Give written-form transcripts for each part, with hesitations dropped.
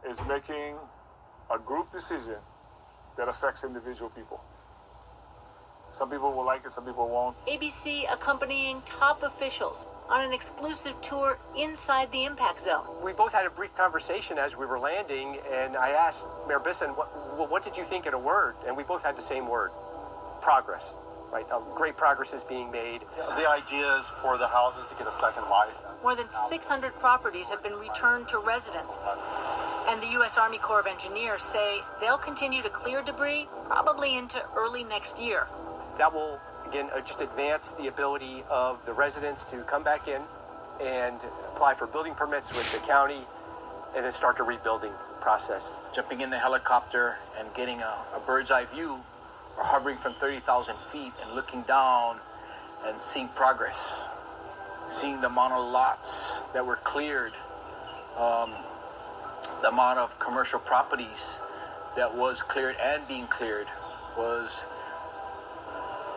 is making a group decision that affects individual people. Some people will like it, some people won't. ABC accompanying top officials on an exclusive tour inside the impact zone. We both had a brief conversation as we were landing, and I asked Mayor Bisson, what did you think in a word? And we both had the same word: progress. Right, great progress is being made. The idea is for the houses to get a second life. More than 600 properties have been returned to residents. And the U.S. Army Corps of Engineers say they'll continue to clear debris probably into early next year. That will, again, just advance the ability of the residents to come back in and apply for building permits with the county and then start the rebuilding process. Jumping in the helicopter and getting a bird's eye view, or hovering from 30,000 feet and looking down and seeing progress, seeing the amount of lots that were cleared, the amount of commercial properties that was cleared and being cleared was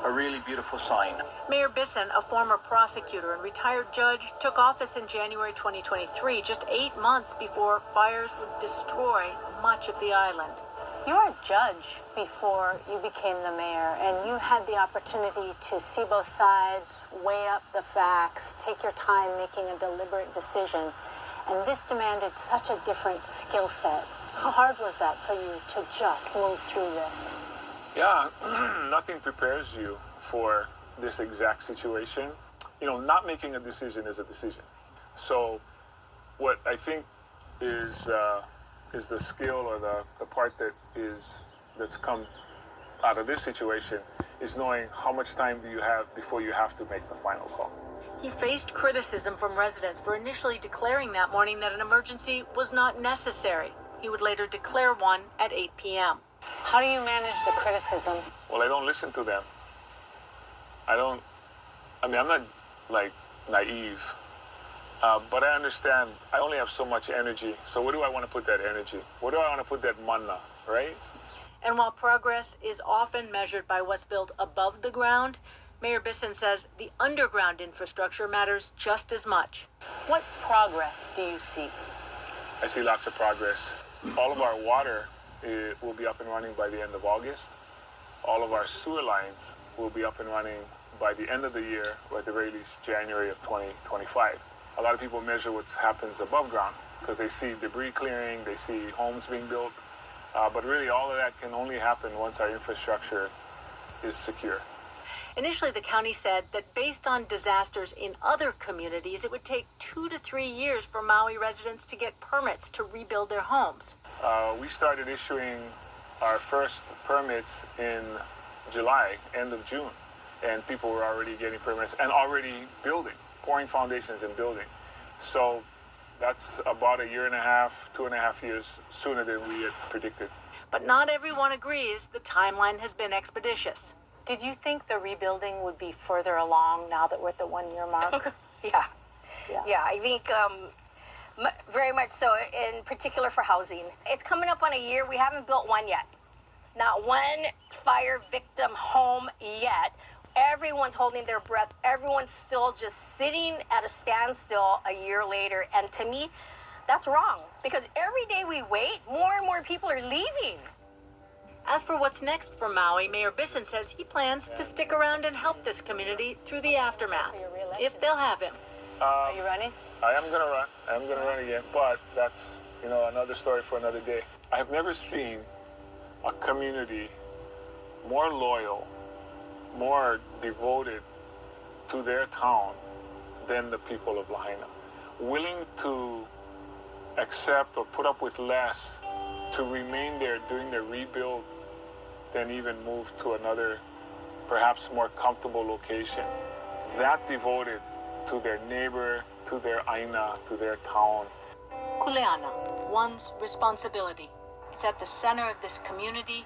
a really beautiful sign. Mayor Bisson, a former prosecutor and retired judge, took office in January 2023, just 8 months before fires would destroy much of the island. You were a judge before you became the mayor, and you had the opportunity to see both sides, weigh up the facts, take your time making a deliberate decision. And this demanded such a different skill set. How hard was that for you to just move through this? Yeah, nothing prepares you for this exact situation. You know, not making a decision is a decision. So what I think is the skill, or the part that's come out of this situation, is knowing how much time do you have before you have to make the final call. He faced criticism from residents for initially declaring that morning that an emergency was not necessary. He would later declare one at 8 p.m. How do you manage the criticism? Well, I don't listen to them. I'm not like naive, but I understand I only have so much energy. So where do I want to put that energy? Where do I want to put that mana, right? And while progress is often measured by what's built above the ground, Mayor Bisson says the underground infrastructure matters just as much. What progress do you see? I see lots of progress. All of our water will be up and running by the end of August. All of our sewer lines will be up and running by the end of the year, or at the very least January of 2025. A lot of people measure what happens above ground because they see debris clearing, they see homes being built, but really all of that can only happen once our infrastructure is secure. Initially, the county said that based on disasters in other communities, it would take 2 to 3 years for Maui residents to get permits to rebuild their homes. We started issuing our first permits in July, end of June, and people were already getting permits and already building, pouring foundations and building. So that's about a year and a half, 2.5 years sooner than we had predicted. But not everyone agrees the timeline has been expeditious. Did you think the rebuilding would be further along now that we're at the 1-year mark? Yeah, I think very much so, in particular for housing. It's coming up on a year. We haven't built one yet. Not one fire victim home yet. Everyone's holding their breath. Everyone's still just sitting at a standstill a year later. And to me, that's wrong, because every day we wait, more and more people are leaving. As for what's next for Maui, Mayor Bisson says he plans to stick around and help this community through the aftermath, if they'll have him. Are you running? I am going to run. I am going to run again, but that's, another story for another day. I have never seen a community more loyal, more devoted to their town than the people of Lahaina. Willing to accept or put up with less to remain there doing their rebuild than even move to another, perhaps more comfortable location. That devoted to their neighbor, to their aina, to their town. Kuleana, one's responsibility. It's at the center of this community,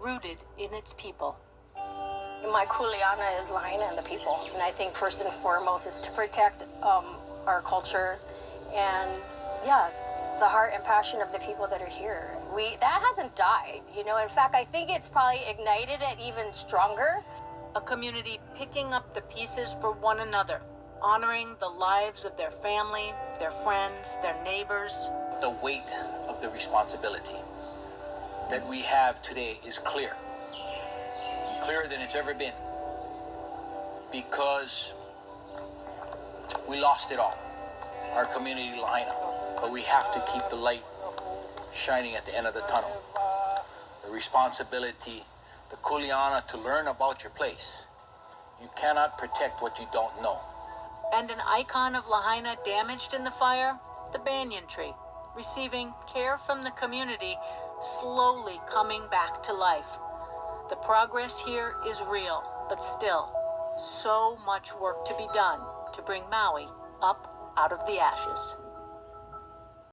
rooted in its people. My kuleana is Lahaina and the people. And I think first and foremost is to protect our culture and, the heart and passion of the people that are here. That hasn't died, In fact, I think it's probably ignited it even stronger. A community picking up the pieces for one another, honoring the lives of their family, their friends, their neighbors. The weight of of the responsibility that we have today is clear, clearer than it's ever been, because we lost it all, our community Lahaina, but we have to keep the light shining at the end of the tunnel. The responsibility, the kuleana to learn about your place. You cannot protect what you don't know. And an icon of Lahaina damaged in the fire, the banyan tree, receiving care from the community, slowly coming back to life. The progress here is real, but still, so much work to be done to bring Maui up out of the ashes.